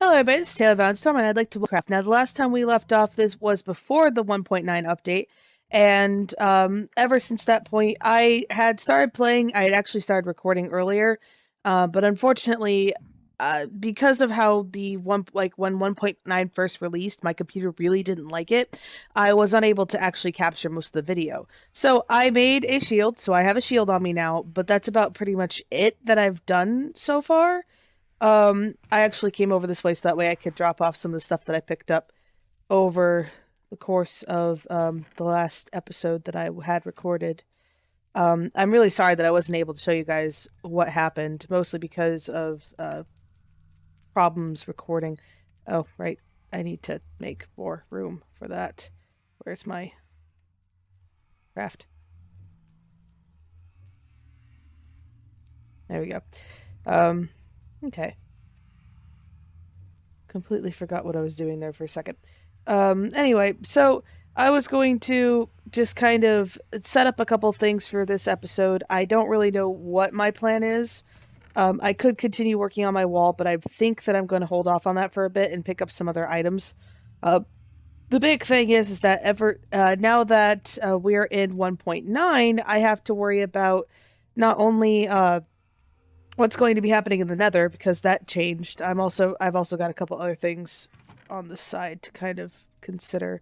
Hello everybody, it's Taylor Valenstorm and I'd like to Warcraft. Now the last time we left off this was before the 1.9 update, and ever since that point I had started playing. I had actually started recording earlier, but unfortunately, because of how when 1.9 first released, my computer really didn't like it. I was unable to actually capture most of the video. So I made a shield, so I have a shield on me now, but that's about pretty much it that I've done so far. I actually came over this way so that way I could drop off some of the stuff that I picked up over the course of the last episode that I had recorded. I'm really sorry that I wasn't able to show you guys what happened, mostly because of problems recording. Oh, right. I need to make more room for that. Where's my craft? There we go. Okay. Completely forgot what I was doing there for a second. Anyway, so I was going to just kind of set up a couple things for this episode. I don't really know what my plan is. I could continue working on my wall, but I think that I'm going to hold off on that for a bit and pick up some other items. Uh, the big thing is that now that we're in 1.9, I have to worry about not only what's going to be happening in the Nether, because that changed. I've also got a couple other things on the side to kind of consider.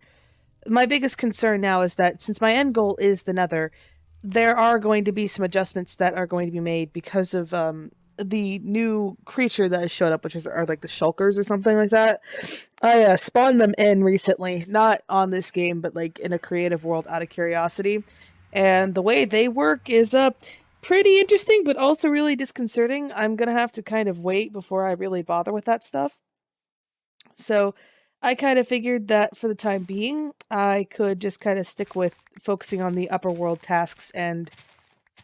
My biggest concern now is that since my end goal is the Nether, there are going to be some adjustments that are going to be made because of the new creature that has showed up, are like the shulkers or something like that. I spawned them in recently, not on this game, but like in a creative world out of curiosity. And the way they work is pretty interesting, but also really disconcerting. I'm gonna have to kind of wait before I really bother with that stuff. So I kind of figured that for the time being, I could just kind of stick with focusing on the upper world tasks and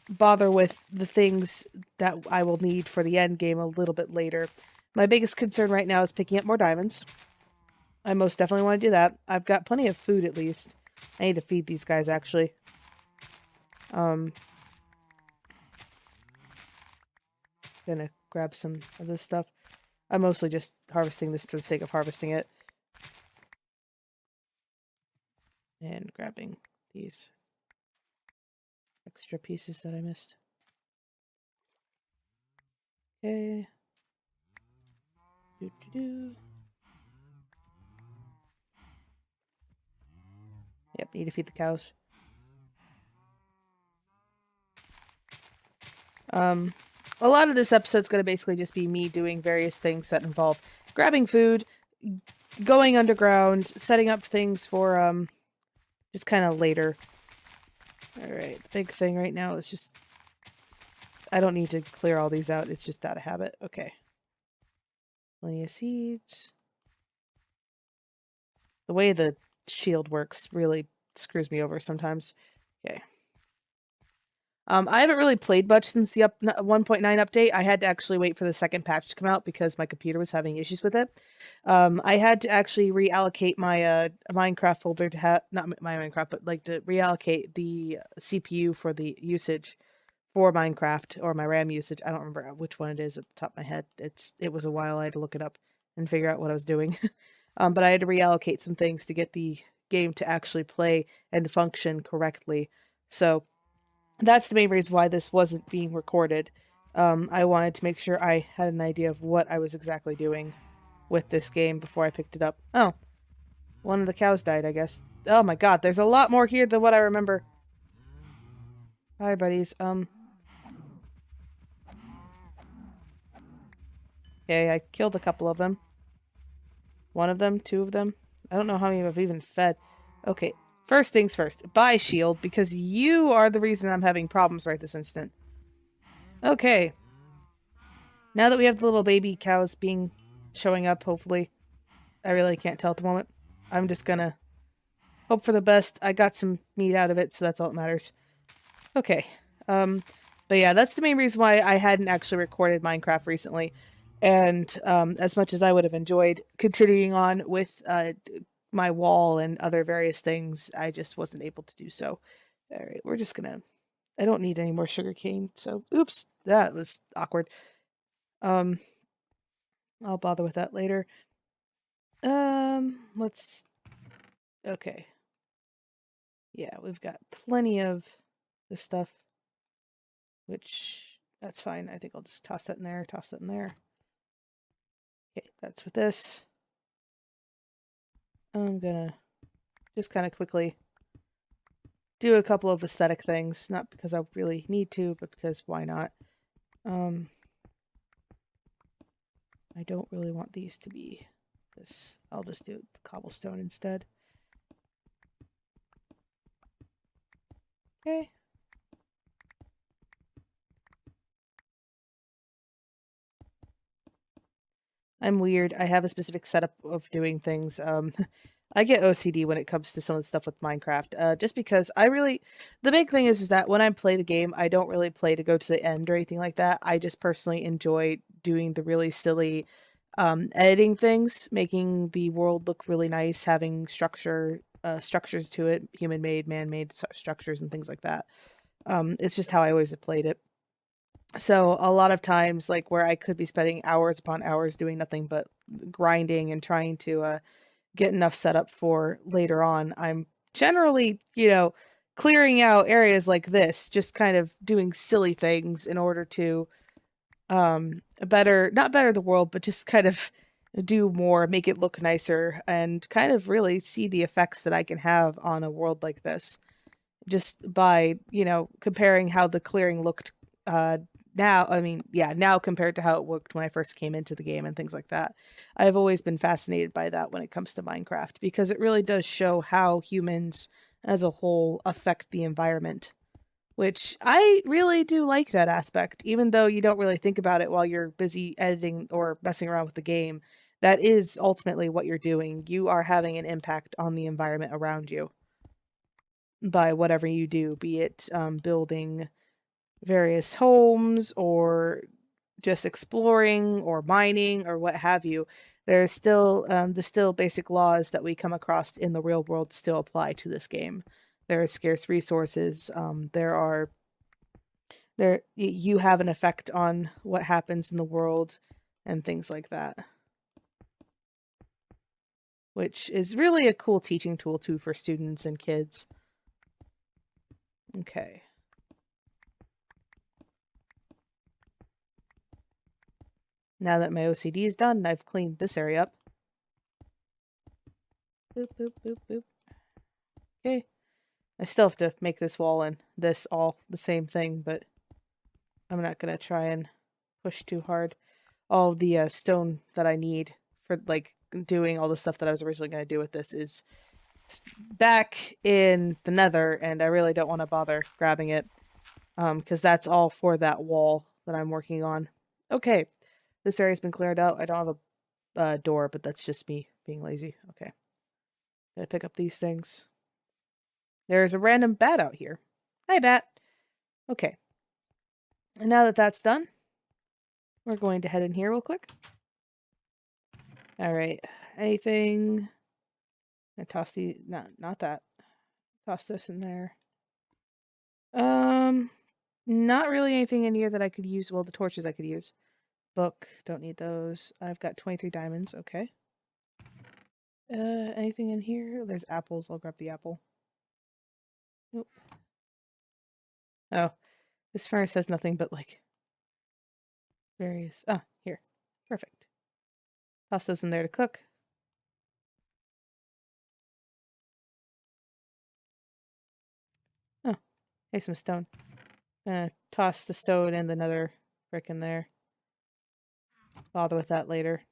bother with the things that I will need for the end game a little bit later. My biggest concern right now is picking up more diamonds. I most definitely want to do that. I've got plenty of food at least. I need to feed these guys actually. Um, Gonna grab some of this stuff. I'm mostly just harvesting this for the sake of harvesting it. And grabbing these extra pieces that I missed. Okay. Doo-doo-doo. Yep, need to feed the cows. A lot of this episode's going to basically just be me doing various things that involve grabbing food, going underground, setting up things for just kind of later. Alright, the big thing right now is just I don't need to clear all these out, it's just out of habit. Okay. Plenty of seeds. The way the shield works really screws me over sometimes. Okay. I haven't really played much since the 1.9 update. I had to actually wait for the second patch to come out because my computer was having issues with it. I had to actually reallocate my Minecraft folder to have, not my Minecraft, but like to reallocate the CPU for the usage for Minecraft, or my RAM usage. I don't remember which one it is at the top of my head. It was a while. I had to look it up and figure out what I was doing. But I had to reallocate some things to get the game to actually play and function correctly. So that's the main reason why this wasn't being recorded. I wanted to make sure I had an idea of what I was exactly doing with this game before I picked it up. Oh, one of the cows died, I guess. Oh my god, there's a lot more here than what I remember. Hi, buddies. Okay, I killed a couple of them. One of them, two of them. I don't know how many I've even fed. Okay, first things first. Bye, shield, because you are the reason I'm having problems right this instant. Okay. Now that we have the little baby cows showing up, hopefully. I really can't tell at the moment. I'm just gonna hope for the best. I got some meat out of it, so that's all that matters. Okay. But yeah, that's the main reason why I hadn't actually recorded Minecraft recently. And as much as I would have enjoyed continuing on with my wall and other various things, I just wasn't able to do so. All right, we're just gonna. I don't need any more sugar cane, so oops, that was awkward. Um, I'll bother with that later. Let's... Okay. Yeah, we've got plenty of this stuff, which... That's fine. I think I'll just toss that in there, toss that in there. Okay, that's with this. I'm gonna just kind of quickly do a couple of aesthetic things, not because I really need to, but because why not? I don't really want these to be this. I'll just do cobblestone instead. Okay. I'm weird. I have a specific setup of doing things. I get OCD when it comes to some of the stuff with Minecraft, just because the big thing is that when I play the game, I don't really play to go to the end or anything like that. I just personally enjoy doing the really silly editing things, making the world look really nice, having structures to it, human-made, man-made structures and things like that. It's just how I always have played it. So a lot of times, like where I could be spending hours upon hours doing nothing but grinding and trying to get enough set up for later on, I'm generally, clearing out areas like this, just kind of doing silly things in order to not better the world, but just kind of do more, make it look nicer, and kind of really see the effects that I can have on a world like this. Just by, comparing how the clearing looked now compared to how it looked when I first came into the game and things like that. I've always been fascinated by that when it comes to Minecraft, because it really does show how humans as a whole affect the environment, which I really do like that aspect, even though you don't really think about it while you're busy editing or messing around with the game. That is ultimately what you're doing. You are having an impact on the environment around you by whatever you do, be it building various homes or just exploring or mining or what have you. There's still the still basic laws that we come across in the real world still apply to this game. There are scarce resources. You have an effect on what happens in the world and things like that, which is really a cool teaching tool too for students and kids. Okay. Now that my OCD is done, I've cleaned this area up. Boop, boop, boop, boop. Okay. I still have to make this wall and this all the same thing, but I'm not going to try and push too hard. All the stone that I need for, like, doing all the stuff that I was originally going to do with this is back in the nether, and I really don't want to bother grabbing it, because that's all for that wall that I'm working on. Okay, this area's been cleared out. I don't have a door, but that's just me being lazy. Okay. Gotta pick up these things. There's a random bat out here. Hi, bat. Okay. And now that that's done, we're going to head in here real quick. All right. Anything? I toss the not that. Toss this in there. Not really anything in here that I could use. Well, the torches I could use. Book, don't need those. I've got 23 diamonds. Okay. Anything in here? There's apples. I'll grab the apple. Nope. Oh, this furnace has nothing but, like, various... Ah, here. Perfect. Toss those in there to cook. Oh, hey, some stone. Toss the stone and another brick in there. Bother with that later.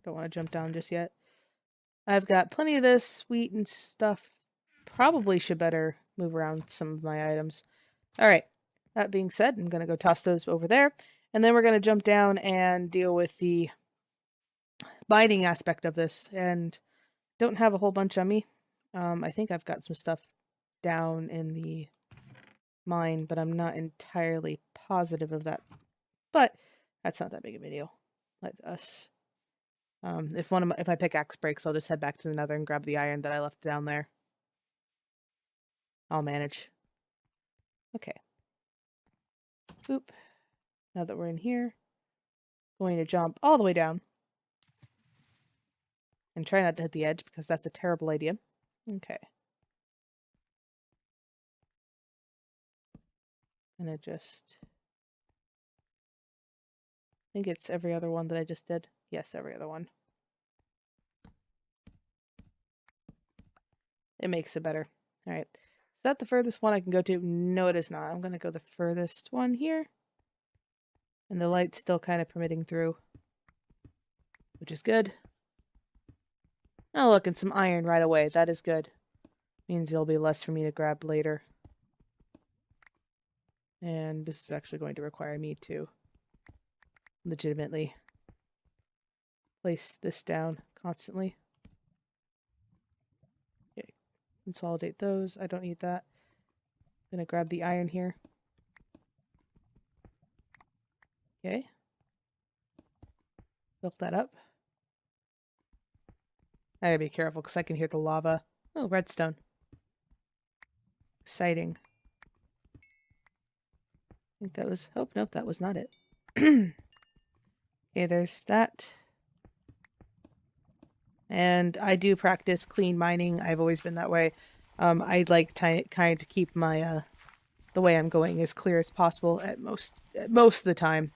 Don't want to jump down just yet. I've got plenty of this wheat and stuff. Probably should better move around some of my items. Alright, that being said, I'm going to go toss those over there. And then we're going to jump down and deal with the mining aspect of this. And don't have a whole bunch on me. I think I've got some stuff down in the mine, but I'm not entirely positive of that. But that's not that big of a deal. Let us... if my pickaxe breaks, I'll just head back to the nether and grab the iron that I left down there. I'll manage. Okay. Boop. Now that we're in here, going to jump all the way down. And try not to hit the edge, because that's a terrible idea. Okay. Gonna just... I think it's every other one that I just did. Yes, every other one. It makes it better. Alright. Is that the furthest one I can go to? No, it is not. I'm gonna go the furthest one here. And the light's still kind of permitting through, which is good. Oh, look, and some iron right away. That is good. Means there'll be less for me to grab later. And this is actually going to require me to legitimately place this down constantly. Okay, consolidate those. I don't need that. I'm gonna grab the iron here. Okay. Fill that up. I gotta be careful because I can hear the lava. Oh, redstone. Exciting. I think that was... Oh, nope, that was not it. Okay, there's that. And I do practice clean mining. I've always been that way. I like kind to keep my the way I'm going as clear as possible at most of the time.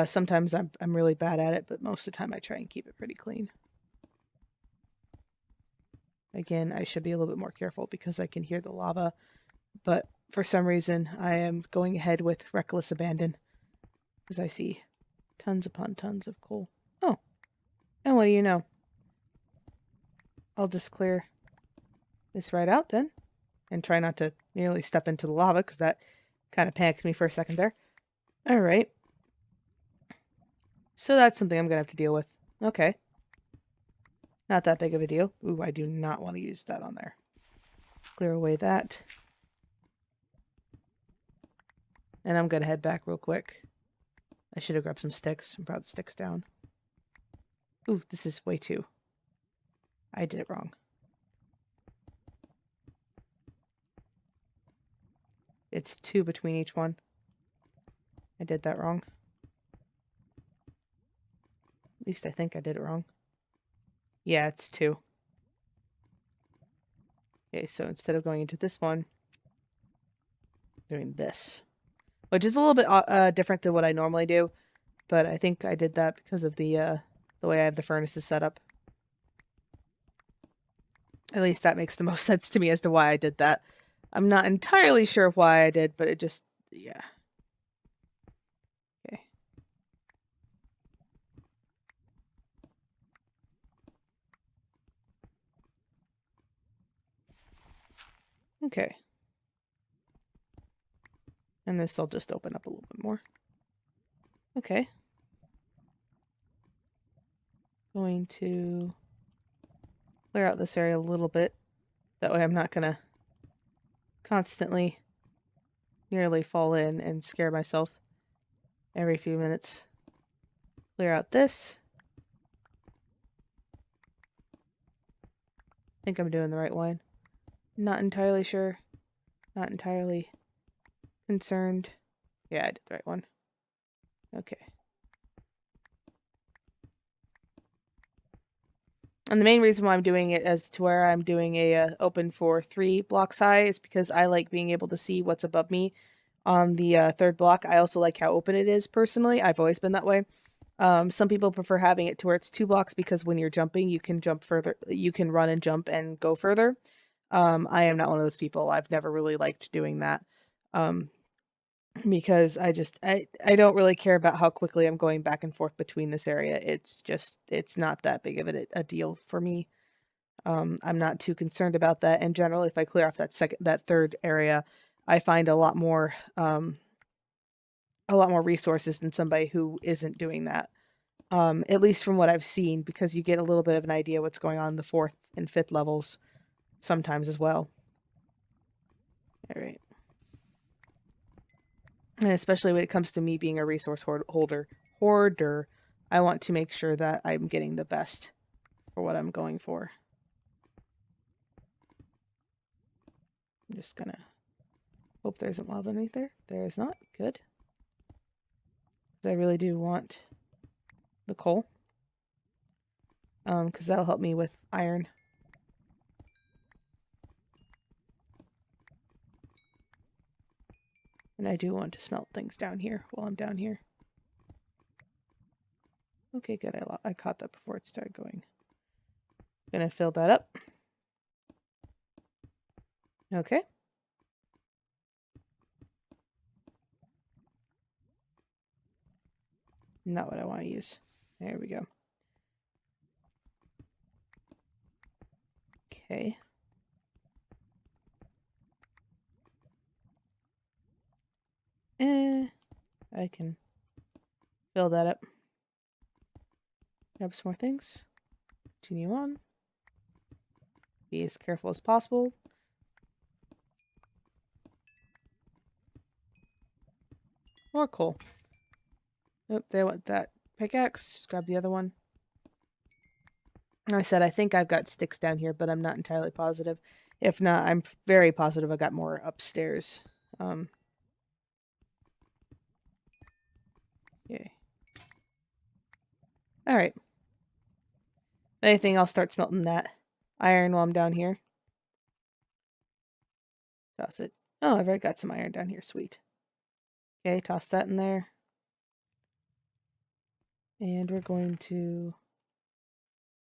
Sometimes I'm really bad at it, but most of the time I try and keep it pretty clean. Again, I should be a little bit more careful because I can hear the lava, but for some reason I am going ahead with reckless abandon because I see tons upon tons of coal. Oh, and what do you know? I'll just clear this right out then and try not to nearly step into the lava because that kind of panicked me for a second there. All right. So that's something I'm going to have to deal with. Okay. Not that big of a deal. Ooh, I do not want to use that on there. Clear away that. And I'm going to head back real quick. I should have grabbed some sticks and brought the sticks down. Ooh, this is way too. I did it wrong. It's 2 between each one. I did that wrong. At least I think I did it wrong. Yeah, it's 2. Okay, so instead of going into this one, I'm doing this. Which is a little bit different than what I normally do. But I think I did that because of the way I have the furnaces set up. At least that makes the most sense to me as to why I did that. I'm not entirely sure why I did, but it just, yeah. Okay. Okay. And this will just open up a little bit more. Okay. Going to clear out this area a little bit. That way I'm not going to constantly nearly fall in and scare myself every few minutes. Clear out this. I think I'm doing the right one. Not entirely sure. Not entirely concerned. Yeah, I did the right one. Okay. And the main reason why I'm doing it as to where I'm doing a open for 3 blocks high is because I like being able to see what's above me on the 3rd block. I also like how open it is personally. I've always been that way. Some people prefer having it to where it's 2 blocks because when you're jumping, you can jump further. You can run and jump and go further. I am not one of those people. I've never really liked doing that. Because I don't really care about how quickly I'm going back and forth between this area. It's not that big of a deal for me. I'm not too concerned about that. And generally, if I clear off that 3rd area, I find a lot more resources than somebody who isn't doing that. At least from what I've seen, because you get a little bit of an idea what's going on in the 4th and 5th levels sometimes as well. All right. And especially when it comes to me being a resource hoarder, I want to make sure that I'm getting the best for what I'm going for. I'm just gonna hope there isn't lava underneath there. There is not. Good. Because I really do want the coal. because that'll help me with iron. And I do want to smelt things down here while I'm down here. Okay, good. I caught that before it started going. Gonna fill that up. Okay. Not what I want to use. There we go. Okay. I can fill that up. Grab some more things. Continue on. Be as careful as possible. More coal. Oh, there went that pickaxe. Just grab the other one. I said I think I've got sticks down here, but I'm not entirely positive. If not, I'm very positive I got more upstairs. Okay. Alright. If anything, I'll start smelting that iron while I'm down here. Toss it. Oh, I've already got some iron down here. Sweet. Okay, toss that in there. And we're going to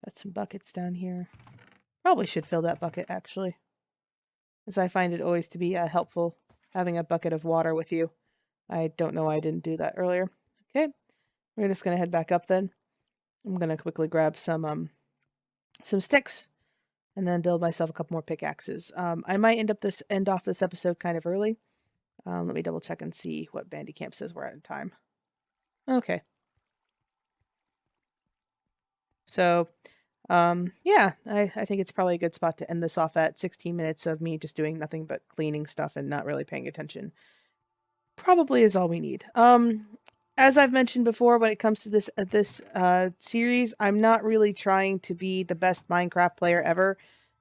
got some buckets down here. Probably should fill that bucket, actually. As I find it always to be helpful having a bucket of water with you. I don't know why I didn't do that earlier. Okay, we're just going to head back up then. I'm going to quickly grab some sticks and then build myself a couple more pickaxes. I might end off this episode kind of early. Let me double check and see what Bandicamp says we're at in time. Okay. So, yeah, I think it's probably a good spot to end this off at. 16 minutes of me just doing nothing but cleaning stuff and not really paying attention. Probably is all we need. As I've mentioned before, when it comes to this series, I'm not really trying to be the best Minecraft player ever.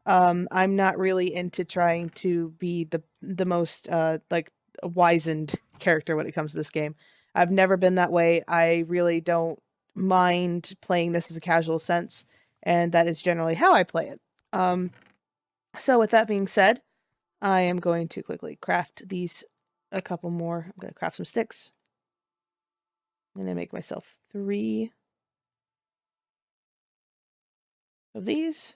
I'm not really into trying to be the most like wizened character when it comes to this game. I've never been that way. I really don't mind playing this as a casual sense, and that is generally how I play it. So with that being said, I am going to quickly craft these a couple more. I'm going to craft some sticks. I'm going to make myself 3 of these.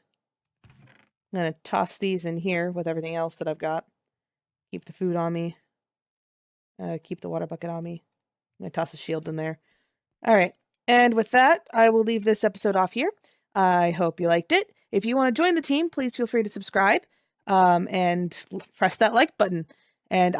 I'm going to toss these in here with everything else that I've got. Keep the food on me. Keep the water bucket on me. I'm going to toss the shield in there. All right. And with that, I will leave this episode off here. I hope you liked it. If you want to join the team, please feel free to subscribe and press that like button. And